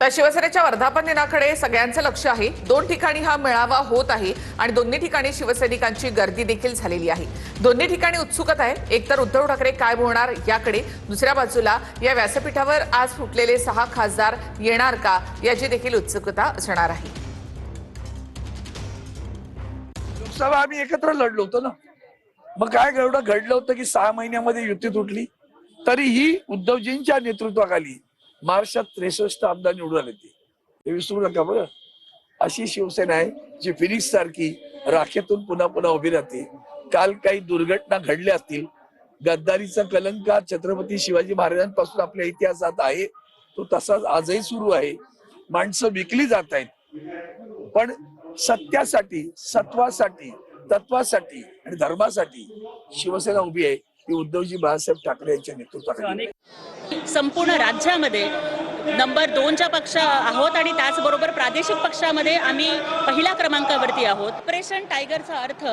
तर शिवसेनेच्या वर्धापन दिनाकडे सगळ्यांचं लक्ष आहे। 2 ठिकाणी हा मेळावा होत आहे आणि दोन्ही ठिकाणी शिवसैनिकांची गर्दी देखील झालेली आहे। दोन्ही ठिकाणी उत्सुकता आहे। एकतर उद्धव ठाकरे काय बोलणार याकडे, दुसऱ्या बाजूला या व्यासपीठावर आज फुटलेले 6 खासदार येणार का याची देखील उत्सुकता असणार आहे। लोकसभा आम्ही एकत्र लढलो होतो ना, मग काय एवढं घडलं होतं की 6 महिन्यामध्ये युती तुटली, तरीही उद्धवजींच्या नेतृत्वाखाली महाराष्ट्रात 63 आमदार निवडून आले ते विसरू नका बरं। अशी शिवसेना आहे जी फिनिक्स सारखी राखेतून पुन्हा पुन्हा उभी राहते। काल काही दुर्घटना घडल्या असतील, गद्दारीचा कलंक छत्रपती शिवाजी महाराजांपासून आपल्या इतिहासात आहे, तो तसाच आजही सुरू आहे। माणसं विकली जात आहेत, पण सत्यासाठी, सत्वासाठी, तत्वासाठी आणि धर्मासाठी शिवसेना उभी आहे। ती उद्धवजी बाळासाहेब ठाकरे यांच्या नेतृत्वाखाली संपूर्ण राज्यामध्ये नंबर 2च्या पक्ष आहोत आणि त्याचबरोबर प्रादेशिक पक्षामध्ये आम्ही पहिल्या क्रमांकावरती आहोत। ऑपरेशन टायगरचा अर्थ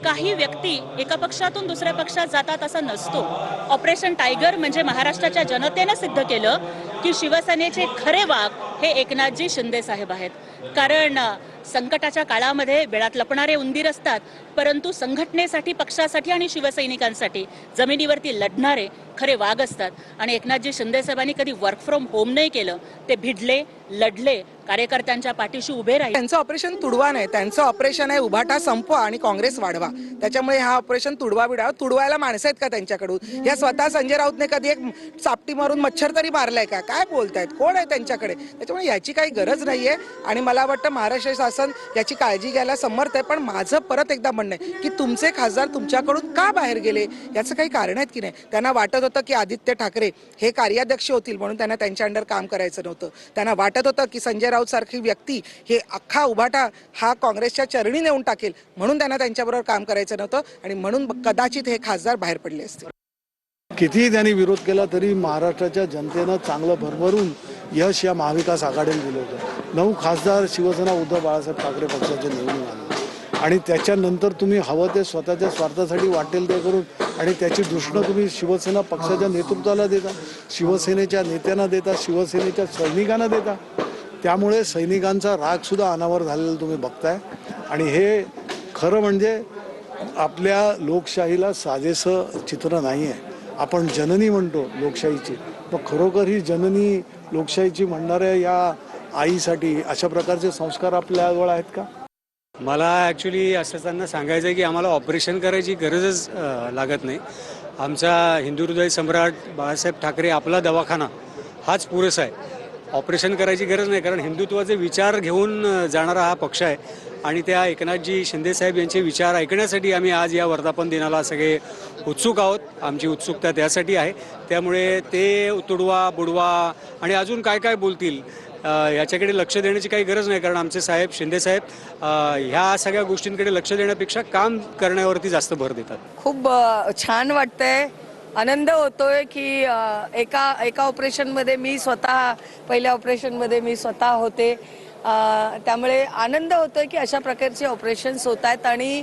काही व्यक्ती एका पक्षातून दुसऱ्या पक्षात जातात असा नसतो। ऑपरेशन टायगर म्हणजे महाराष्ट्राच्या जनतेने सिद्ध केलं की शिवसेनेचे खरे वाघ हे एकनाथजी शिंदे साहेब आहेत। कारण संकटाच्या काळामध्ये बेळात लपणारे उंदीर असतात, परंतु संघटनेसाठी, पक्षासाठी आणि शिवसैनिकांसाठी जमिनीवरती लढणारे खरे वाघ असतात। आणि एकनाथजी शिंदे साहेबांनी कधी वर्क फ्रॉम होम नाही केलं, ते भिडले, लढले, कार्यकर्त्यांच्या पाठीशी उभे राहिले। त्यांचं ऑपरेशन तुडवा नाही, त्यांचं ऑपरेशन आहे उभाटा संपवा आणि काँग्रेस वाढवा। त्याच्यामुळे हा ऑपरेशन तुडवा बिडावा, तुडवायला माणसं आहेत का त्यांच्याकडून? या स्वतः संजय राऊतने कधी एक चापटी मारून मच्छर तरी मारलाय का? काय बोलतायत? कोण आहे त्यांच्याकडे? त्याच्यामुळे याची काही गरज नाहीये आणि मला वाटतं महाराष्ट्र शासन याची काळजी घ्यायला समर्थ आहे। पण माझं परत एकदा म्हणणं आहे की तुमचे खासदार तुमच्याकडून का बाहेर गेले याचं काही कारण आहेत की नाही? त्यांना वाटत होतं की आदित्य ठाकरे हे कार्याध्यक्ष होतील म्हणून त्यांना त्यांच्या अंडर काम करायचं नव्हतं। त्यांना वाटत होतं की संजय राऊत सारखी व्यक्ती हे अख्खा उभाटा हा काँग्रेसच्या चरणी नेऊन टाकेल म्हणून त्यांना त्यांच्याबरोबर काम करायचं नव्हतं आणि म्हणून कदाचित हे खासदार बाहेर पडले असतील। कितीही त्यांनी विरोध केला तरी महाराष्ट्राच्या जनतेनं चांगलं भरभरून यश या महाविकास आघाडीने दिलं होतं। 9 खासदार शिवसेना उद्धव बाळासाहेब ठाकरे पक्षाचे निवडून आले आणि त्याच्यानंतर तुम्ही हवं ते स्वतःच्या स्वार्थासाठी वाटेल ते करून आणि त्याची दूषणं तुम्ही शिवसेना पक्षाच्या नेतृत्वाला देता, शिवसेनेच्या नेत्यांना देता, शिवसेनेच्या सैनिकांना देता। त्यामुळे सैनिकांचा राग सुद्धा अनावर झालेला तुम्ही बघताय आणि हे खरं म्हणजे आपल्या लोकशाहीला साजेसं चित्र नाही आहे। आपण जननी म्हणतो लोकशाहीची, मग खरोखर ही जननी लोकशाहीची म्हणणाऱ्या या आईसाठी अशा प्रकारचे संस्कार आपल्याजवळ आहेत का? मला ॲक्च्युली असं त्यांना सांगायचं आहे की आम्हाला ऑपरेशन करायची गरजच लागत नाही। आमचा हिंदू हृदय सम्राट बाळासाहेब ठाकरे आपला दवाखाना हाच पुरेसा आहे। ऑपरेशन करायची गरज नाही, कारण हिंदुत्वाचे विचार घेऊन जाणारा हा पक्ष आहे आणि त्या एकनाथजी शिंदेसाहेब यांचे विचार ऐकण्यासाठी आम्ही आज या वर्धापन दिनाला सगळे उत्सुक आहोत। आमची उत्सुकता त्यासाठी आहे। त्यामुळे ते तुडवा बुडवा आणि अजून काय काय बोलतील याच्याकडे लक्ष देण्याची काही गरज नाही, कारण आमचे साहेब शिंदेसाहेब ह्या सगळ्या गोष्टींकडे लक्ष देण्यापेक्षा काम करण्यावरती जास्त भर देतात। खूप छान वाटतंय, आनंद होतोय की एका ऑपरेशनमध्ये मी स्वतः, पहिल्या ऑपरेशनमध्ये मी स्वतः होते। त्यामुळे आनंद होतोय की अशा प्रकारचे ऑपरेशन्स होत आहेत आणि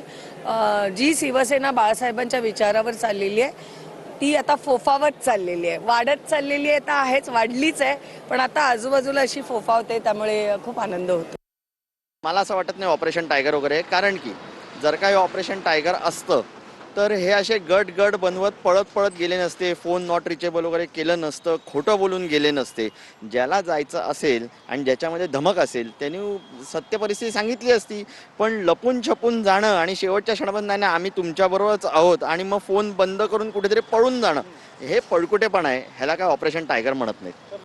जी शिवसेना बाळासाहेबांच्या विचारावर चाललेली आहे ती आता फोफावत चाललेली आहे, वाढत चाललेली आहे। तर आहेच, वाढलीच आहे, पण आता आजूबाजूला अशी फोफावते, त्यामुळे खूप आनंद होतो। मला असं वाटत नाही ऑपरेशन टायगर वगैरे, कारण की जर काही ऑपरेशन टायगर असतं तर हे असे गट बनवत पळत गेले नसते, फोन नॉट रिचेबल वगैरे केलं नसतं, खोटं बोलून गेले नसते। ज्याला जायचं असेल आणि ज्याच्यामध्ये धमक असेल त्यांनी सत्य परिस्थिती सांगितली असती, पण लपून छपून जाणं आणि शेवटच्या क्षणामध्ये नाही नाही आम्ही तुमच्याबरोबरच आहोत आणि मग फोन बंद करून कुठेतरी पळून जाणं, हे पळकुटेपण आहे। ह्याला काय ऑपरेशन टायगर म्हणत नाहीत।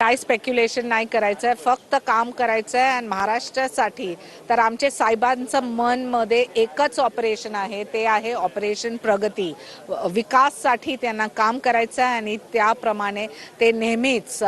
काय स्पेक्युलेशन नाही करायचं आहे, फक्त काम करायचं आहे। आणि महाराष्ट्रासाठी तर आमचे साहेबांचं मनमध्ये एकच ऑपरेशन आहे, ते आहे ऑपरेशन प्रगती। विकाससाठी त्यांना काम करायचं आहे आणि त्याप्रमाणे ते नेहमीच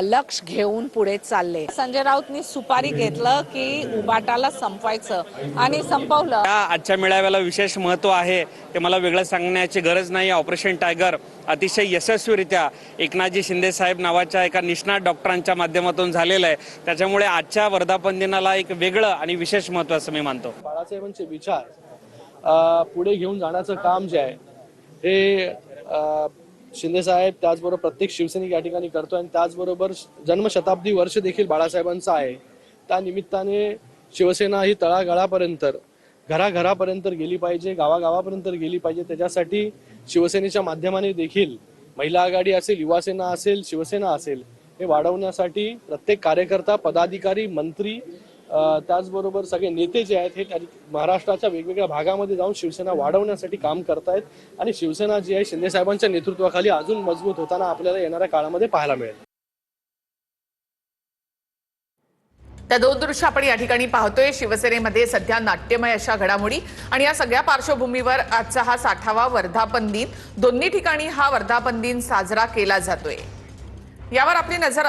लक्ष घेऊन पुढे चालले। संजय राऊतनी सुपारी घेतलं की उबाटाला संपवायचं आणि संपवलं। आजच्या मेळाव्याला विशेष महत्त्व आहे, ते मला वेगळं सांगण्याची गरज नाही। ऑपरेशन टायगर अतिशय यशस्वीरित्या एकनाथजी शिंदे साहेब नावाच्या एका निष्णात डॉक्टरांच्या माध्यमातून झालेलं आहे। त्याच्यामुळे आजच्या वर्धापन दिनाला एक वेगळं आणि विशेष महत्त्व असं मी मानतो। बाळासाहेबांचे विचार पुढे घेऊन जाण्याचं काम जे आहे हे शिंदे साहेब त्याचबरोबर प्रत्येक शिवसैनिक या ठिकाणी करतोय आणि त्याचबरोबर जन्मशताब्दी वर्ष देखील बाळासाहेबांचं आहे. त्या निमित्ताने शिवसेना ही तळागाळापर्यंत घराघरापर्यंत गेली पाहिजे, गावागावापर्यंत गेली पाहिजे. त्याच्यासाठी शिवसेनेच्या माध्यमाने देखील महिला आघाडी असेल, युवासेना असेल, शिवसेना असेल, हे वाढवण्यासाठी प्रत्येक कार्यकर्ता, पदाधिकारी, मंत्री, त्याचबरोबर सगळे नेते जे आहेत हे महाराष्ट्राच्या वेगवेगळ्या भागामध्ये जाऊन शिवसेना वाढवण्यासाठी काम करतायत आणि शिवसेना जी आहे शिंदे साहेबांच्या नेतृत्वाखाली अजून मजबूत होताना आपल्याला येणाऱ्या काळामध्ये पाहायला मिळेल. त्या दोन दृश्य आपण या ठिकाणी पाहतोय. शिवसेनेमध्ये सध्या नाट्यमय अशा घडामोडी आणि या सगळ्या पार्श्वभूमीवर आजचा हा 60वा वर्धापन दिन, दोन्ही ठिकाणी हा वर्धापन दिन साजरा केला जातोय. यावर आपली नजर